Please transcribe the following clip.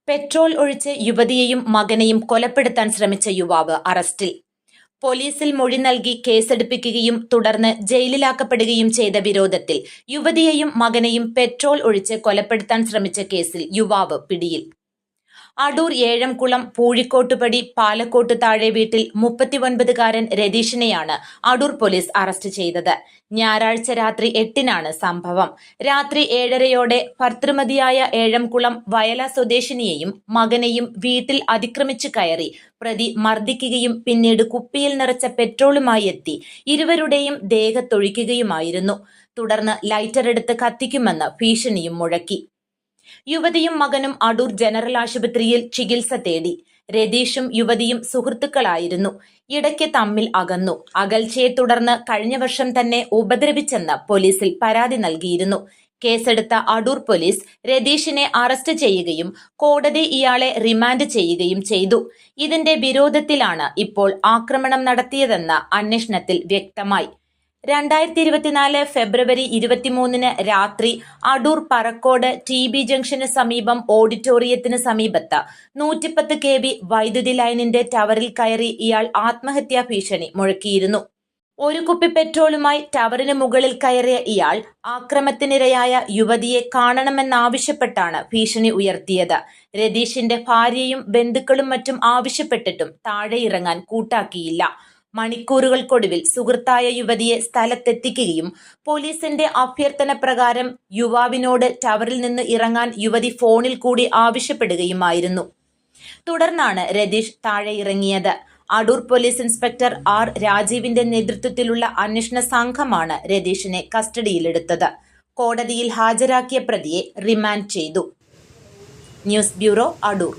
Petrol ഒഴിച്ച് യുവതിയെയും മകനെയും കൊലപ്പെടുത്താൻ ശ്രമിച്ച യുവാവ് അറസ്റ്റിൽ. പോലീസിൽ മൊഴി നൽകി കേസെടുപ്പിക്കുകയും തുടർന്ന് ജയിലിലാക്കപ്പെടുകയും ചെയ്ത വിരോധത്തിൽ യുവതിയെയും മകനെയും പെട്രോൾ ഒഴിച്ച് കൊലപ്പെടുത്താൻ ശ്രമിച്ച കേസിൽ യുവാവ് പിടിയിൽ. അടൂർ ഏഴംകുളം പൂഴിക്കോട്ടുപടി പാലക്കോട്ട് താഴെ വീട്ടിൽ 39കാരൻ രതീഷിനെയാണ് അടൂർ പോലീസ് അറസ്റ്റ് ചെയ്തത്. ഞായറാഴ്ച രാത്രി 8-നാണ് സംഭവം. രാത്രി 7:30-യോടെ ഭർതൃമതിയായ ഏഴംകുളം വയല സ്വദേശിനിയെയും മകനെയും വീട്ടിൽ അതിക്രമിച്ചു കയറി പ്രതി മർദ്ദിക്കുകയും പിന്നീട് കുപ്പിയിൽ നിറച്ച പെട്രോളുമായി എത്തി ഇരുവരുടെയും ദേഹത്തൊഴിക്കുകയുമായിരുന്നു. തുടർന്ന് ലൈറ്റർ എടുത്ത് കത്തിക്കുമെന്ന് ഭീഷണിയും മുഴക്കി. യുവതിയും മകനും അടൂർ ജനറൽ ആശുപത്രിയിൽ ചികിത്സ തേടി. രതീഷും യുവതിയും സുഹൃത്തുക്കളായിരുന്നു. ഇടയ്ക്ക് തമ്മിൽ അകന്നു. അകൽച്ചയെ തുടർന്ന് കഴിഞ്ഞ വർഷം തന്നെ ഉപദ്രവിച്ചെന്ന് പോലീസിൽ പരാതി നൽകിയിരുന്നു. കേസെടുത്ത അടൂർ പോലീസ് രതീഷിനെ അറസ്റ്റ് ചെയ്യുകയും കോടതി ഇയാളെ റിമാൻഡ് ചെയ്യുകയും ചെയ്തു. ഇതിന്റെ വിരോധത്തിലാണ് ഇപ്പോൾ ആക്രമണം നടത്തിയതെന്ന് അന്വേഷണത്തിൽ വ്യക്തമായി. 2024 ഫെബ്രുവരി 23-ന് രാത്രി അടൂർ പറക്കോട് TB ജംഗ്ഷന് സമീപം ഓഡിറ്റോറിയത്തിന് സമീപത്ത് 110 kV വൈദ്യുതി ലൈനിന്റെ ടവറിൽ കയറി ഇയാൾ ആത്മഹത്യാ ഭീഷണി മുഴക്കിയിരുന്നു. ഒരു കുപ്പി പെട്രോളുമായി ടവറിന് മുകളിൽ കയറിയ ഇയാൾ ആക്രമണത്തിനിരയായ യുവതിയെ കാണണമെന്നാവശ്യപ്പെട്ടാണ് ഭീഷണി ഉയർത്തിയത്. രതീഷിന്റെ ഭാര്യയും ബന്ധുക്കളും മറ്റും ആവശ്യപ്പെട്ടിട്ടും താഴെ ഇറങ്ങാൻ കൂട്ടാക്കിയില്ല. മണിക്കൂറുകൾക്കൊടുവിൽ സുഹൃത്തായ യുവതിയെ സ്ഥലത്തെത്തിക്കുകയും പോലീസിന്റെ അഭ്യർത്ഥന പ്രകാരം യുവാവിനോട് ടവറിൽ നിന്ന് ഇറങ്ങാൻ യുവതി ഫോണിൽ കൂടി ആവശ്യപ്പെടുകയുമായിരുന്നു. തുടർന്നാണ് രതീഷ് താഴെ ഇറങ്ങിയത്. Adoor police inspector R. രാജീവിന്റെ നേതൃത്വത്തിലുള്ള അന്വേഷണ സംഘമാണ് രതീഷിനെ കസ്റ്റഡിയിലെടുത്തത്. കോടതിയിൽ ഹാജരാക്കിയ പ്രതിയെ റിമാൻഡ് ചെയ്തു. News bureau, Adoor.